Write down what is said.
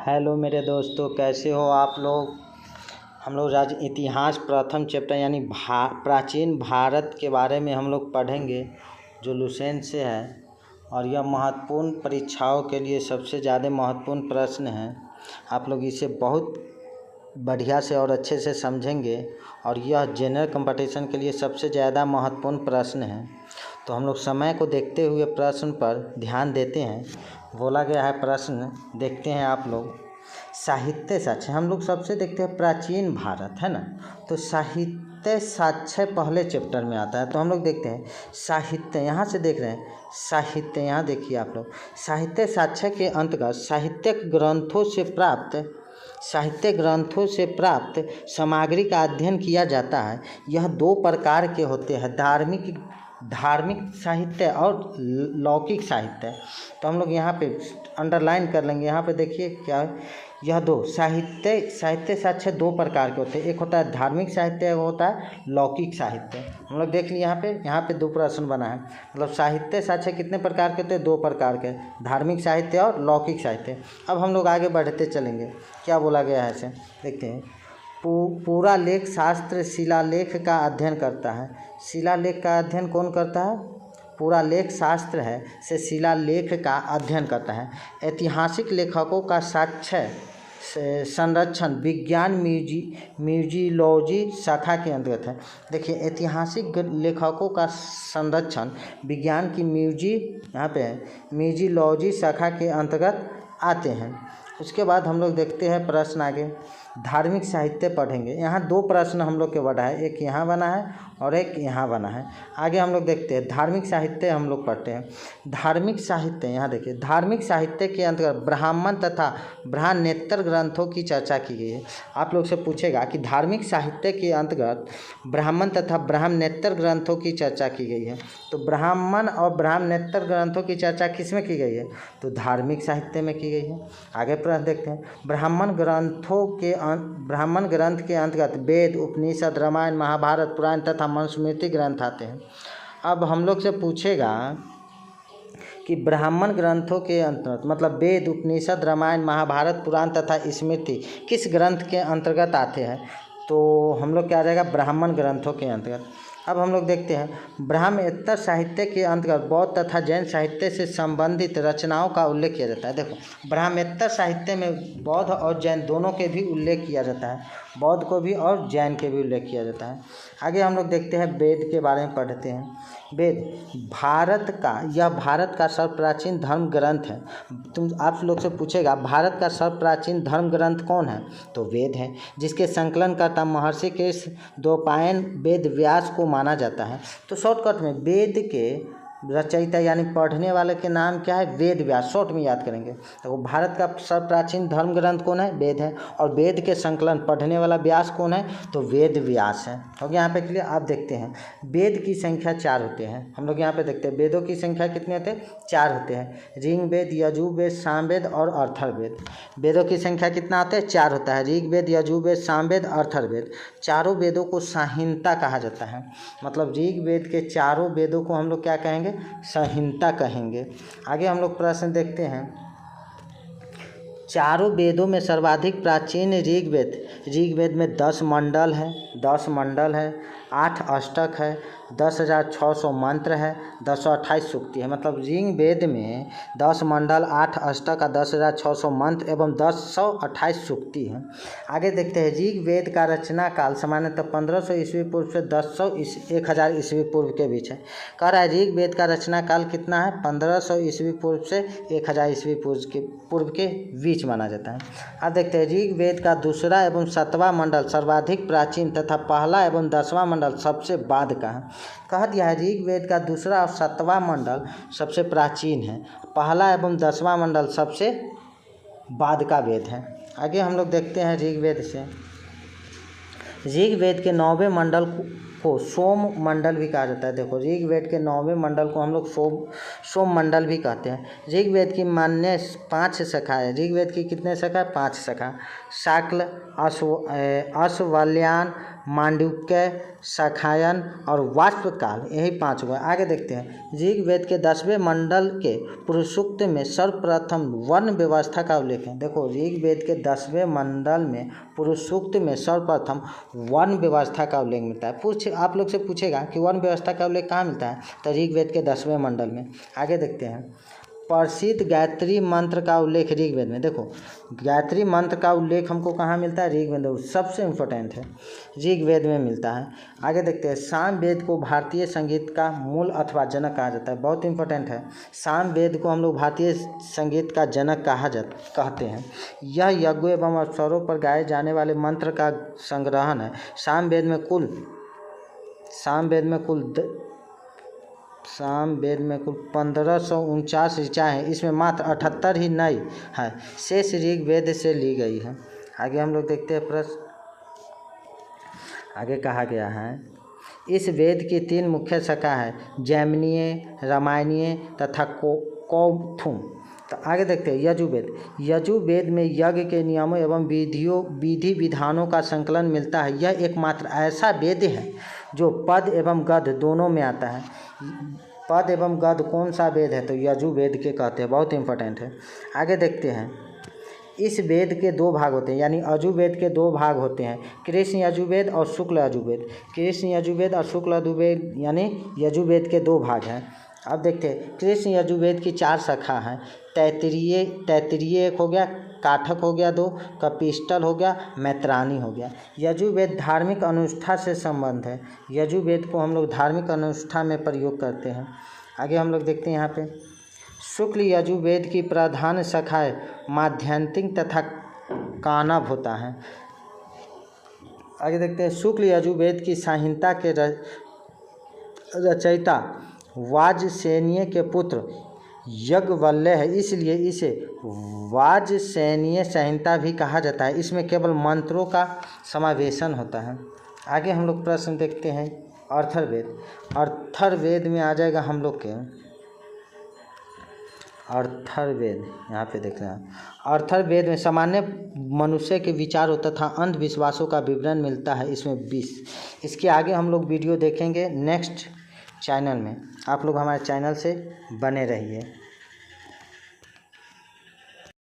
Hello मेरे दोस्तों, कैसे हो आप लोग। हम लोग राज्य इतिहास प्रथम चैप्टर यानी प्राचीन भारत के बारे में हम लोग पढ़ेंगे, जो लुसेंट से है। और यह महत्वपूर्ण परीक्षाओं के लिए सबसे ज़्यादा महत्वपूर्ण प्रश्न है। आप लोग इसे बहुत बढ़िया से और अच्छे से समझेंगे और यह जनरल कंपटीशन के लिए सबसे ज़्यादा महत्वपूर्ण प्रश्न है। तो हम लोग समय को देखते हुए प्रश्न पर ध्यान देते हैं। बोला गया है प्रश्न, देखते हैं आप लोग। साहित्य साक्ष्य हम लोग सबसे देखते हैं प्राचीन भारत, है ना। तो साहित्य साक्ष्य पहले चैप्टर में आता है। तो हम लोग देखते हैं साहित्य, यहाँ से देख रहे हैं साहित्य, यहाँ देखिए आप लोग। साहित्य साक्ष्य के अंतर्गत साहित्यिक ग्रंथों से प्राप्त सामग्री का अध्ययन किया जाता है। यह दो प्रकार के होते हैं, धार्मिक साहित्य और लौकिक साहित्य। तो हम लोग यहाँ पे अंडरलाइन कर लेंगे। यहाँ पे देखिए क्या है, यह दो साहित्य साक्ष्य दो प्रकार के होते हैं। एक होता है धार्मिक साहित्य, एक होता है लौकिक साहित्य। हम लोग देख लिए यहाँ पे दो प्रश्न बना है। मतलब साहित्य साक्ष्य कितने प्रकार के होते हैं? दो प्रकार के, धार्मिक साहित्य और लौकिक साहित्य। अब हम लोग आगे बढ़ते चलेंगे, क्या बोला गया है इसे देखते हैं। पूरा लेख शास्त्र शिलालेख का अध्ययन करता है। शिलालेख का अध्ययन कौन करता है? पूरा लेख शास्त्र है से शिलालेख का अध्ययन करता है। ऐतिहासिक लेखकों का साक्ष्य संरक्षण विज्ञान म्यूजियोलॉजी शाखा के अंतर्गत है। देखिए, ऐतिहासिक लेखकों का संरक्षण विज्ञान की यहाँ पे म्यूजियोलॉजी शाखा के अंतर्गत आते हैं। उसके बाद हम लोग देखते हैं प्रश्न आगे, धार्मिक साहित्य पढ़ेंगे। यहाँ दो प्रश्न हम लोग के बना है, एक यहाँ बना है और एक यहाँ बना है। आगे हम लोग देखते हैं धार्मिक साहित्य हम लोग पढ़ते हैं। धार्मिक साहित्य, यहाँ देखिए, धार्मिक साहित्य के अंतर्गत ब्राह्मण तथा ब्रह्मणेतर ग्रंथों की चर्चा की गई है। आप लोग से पूछेगा कि धार्मिक साहित्य के अंतर्गत ब्राह्मण तथा ब्रह्मणेतर ग्रंथों की चर्चा की गई है। तो ब्राह्मण और ब्रह्मणेतर ग्रंथों की चर्चा किस में की गई है? तो धार्मिक साहित्य में की गई है। आगे प्रश्न देखते हैं, ब्राह्मण ग्रंथ के अंतर्गत वेद, उपनिषद, रामायण, महाभारत, पुराण तथा मनुस्मृति ग्रंथ आते हैं। अब हम लोग से पूछेगा कि ब्राह्मण ग्रंथों के अंतर्गत मतलब वेद, उपनिषद, रामायण, महाभारत, पुराण तथा स्मृति किस ग्रंथ के अंतर्गत आते हैं? तो हम लोग क्या आ जाएगा? ब्राह्मण ग्रंथों के अंतर्गत। अब हम लोग देखते हैं ब्रह्मणेतर साहित्य के अंतर्गत बौद्ध तथा जैन साहित्य से संबंधित रचनाओं का उल्लेख किया जाता है। देखो, ब्रह्मणेतर साहित्य में बौद्ध और जैन दोनों के भी उल्लेख किया जाता है, बौद्ध को भी और जैन के भी उल्लेख किया जाता है। आगे हम लोग देखते हैं वेद के बारे में पढ़ते हैं। वेद भारत का सर्वप्राचीन धर्म ग्रंथ है। आप लोग से पूछेगा भारत का सर्वप्राचीन धर्म ग्रंथ कौन है? तो वेद है, जिसके संकलनकर्ता महर्षि कृष द्वैपायन वेद व्यास को माना जाता है। तो शॉर्टकट में वेद के रचयिता यानी पढ़ने वाले के नाम क्या है? वेद व्यास, शॉर्ट में याद करेंगे। तो भारत का सर्वप्राचीन धर्म ग्रंथ कौन है? वेद है। और वेद के संकलन पढ़ने वाला व्यास कौन है? तो वेद व्यास है। तो यहाँ पे क्लियर। आप देखते हैं वेद की संख्या 4 होते हैं। हम लोग यहाँ पे देखते हैं वेदों की संख्या कितने होते हैं? 4 होते हैं। ऋग्वेद, यजुर्वेद, सामवेद और अथर्ववेद। वेदों की संख्या कितना होता है? 4 होता है। ऋग्वेद, यजुर्वेद, सामवेद, अथर्ववेद। चारों वेदों को संहिता कहा जाता है। मतलब ऋग्वेद के चारों वेदों को हम लोग क्या कहेंगे? संहिता कहेंगे। आगे हम लोग प्रश्न देखते हैं, चारों वेदों में सर्वाधिक प्राचीन ऋग्वेद में 10 मंडल है, 8 अष्टक है, 10,600 मंत्र है, 1028 सूक्ति है। मतलब ऋग्वेद में 10 मंडल, 8 अष्टक का 10,600 मंत्र एवं 1028 सूक्ति है। आगे देखते हैं ऋग्वेद का रचना काल सामान्यतः 1500 ईस्वी पूर्व से 1000 ईस्वी पूर्व के बीच है। कह रहा है ऋग्वेद का रचना काल कितना है? 1500 ईस्वी पूर्व से 1000 ईस्वी पूर्व के बीच माना जाता है। अब देखते हैं ऋग्वेद का दूसरा एवं 7वां मंडल सर्वाधिक प्राचीन तथा पहला एवं 10वां मंडल सबसे बाद का है। कह दिया है ऋग्वेद का दूसरा और 7वां मंडल सबसे प्राचीन है, पहला एवं 10वां मंडल सबसे बाद का वेद है। आगे हम लोग देखते हैं ऋग्वेद से, ऋग्वेद के 9वें मंडल को सोम मंडल भी कहा जाता है। देखो, ऋग्वेद के 9वें मंडल को हम लोग सोम मंडल भी कहते हैं। ऋग्वेद की मान्य 5 शाखा है। ऋग्वेद की कितने शाखा? 5 शाखा। शाक्ल, अश्वल्यान, मांडूक्य, शाखायन और वाष्पकाल, यही 5 हुआ। आगे देखते हैं, ऋग्वेद के 10वें मंडल के पुरुषसूक्त में सर्वप्रथम वर्ण व्यवस्था का उल्लेख है। देखो, ऋग्वेद के 10वें मंडल में पुरुषसूक्त में सर्वप्रथम वर्ण व्यवस्था का उल्लेख मिलता है। आप लोग से पूछेगा कि वर्ण व्यवस्था का उल्लेख कहाँ मिलता है, तो ऋग्वेद के 10वें मंडल में। आगे देखते हैं, प्रसिद्ध गायत्री मंत्र का उल्लेख ऋग्वेद में। देखो, गायत्री मंत्र का उल्लेख हमको कहाँ मिलता है, ऋग्वेद में, सबसे इम्पोर्टेंट है, ऋग्वेद में मिलता है। आगे देखते हैं, सामवेद को भारतीय संगीत का मूल अथवा जनक कहा जाता है। बहुत इंपॉर्टेंट है, सामवेद को हम लोग भारतीय संगीत का जनक कहते हैं। यह यज्ञों एवं अवसरों पर गाए जाने वाले मंत्र का संग्रहण है। सामवेद में कुल 1549 ऋचाएँ हैं, इसमें मात्र 78 ही नई है, शेष ऋग्वेद से ली गई है। आगे हम लोग देखते हैं प्रश्न। आगे कहा गया है, इस वेद की 3 मुख्य शाखा है, जैमिनीय, रामायणीय तथा कौमुदी। तो आगे देखते हैं, यजुर्वेद। यजुर्वेद में यज्ञ के नियमों एवं विधि विधानों का संकलन मिलता है। यह एकमात्र ऐसा वेद है जो पद एवं गद्य दोनों में आता है। पद एवं गद्य कौन सा वेद है, तो यजुर्वेद के कहते हैं। बहुत इंपॉर्टेंट है। आगे देखते हैं, इस वेद के 2 भाग होते हैं, यानी यजुर्वेद के 2 भाग होते हैं, कृष्ण यजुर्वेद और शुक्ल यजुर्वेद। कृष्ण यजुर्वेद और शुक्ल यजुर्वेद यानी यजुर्वेद के 2 भाग हैं। अब देखते हैं, कृष्ण यजुर्वेद की 4 शाखा हैं। तैत्तिरीय एक हो गया, काठक हो गया 2, कपिस्टल हो गया, मैत्रानी हो गया। यजुर्वेद धार्मिक अनुष्ठान से संबंध है। यजुर्वेद को हम लोग धार्मिक अनुष्ठान में प्रयोग करते हैं। आगे हम लोग देखते हैं, यहाँ पे शुक्ल यजुर्वेद की प्रधान शाखाएं माध्यान्तिक तथा कानव होता है। आगे देखते हैं, शुक्ल यजुर्वेद की संहिता के रचयिता वाजसेनीय के पुत्र याज्ञवल्क्य है, इसलिए इसे वाजसेनीय संहिता भी कहा जाता है। इसमें केवल मंत्रों का समावेशन होता है। आगे हम लोग प्रश्न देखते हैं, अथर्ववेद। अथर्ववेद में आ जाएगा हम लोग के अथर्ववेद, यहाँ पे देख रहे हैं। अथर्ववेद में सामान्य मनुष्य के विचारों तथा अंधविश्वासों का विवरण मिलता है। इसमें 20। इसके आगे हम लोग वीडियो देखेंगे नेक्स्ट चैनल में। आप लोग हमारे चैनल से बने रहिए।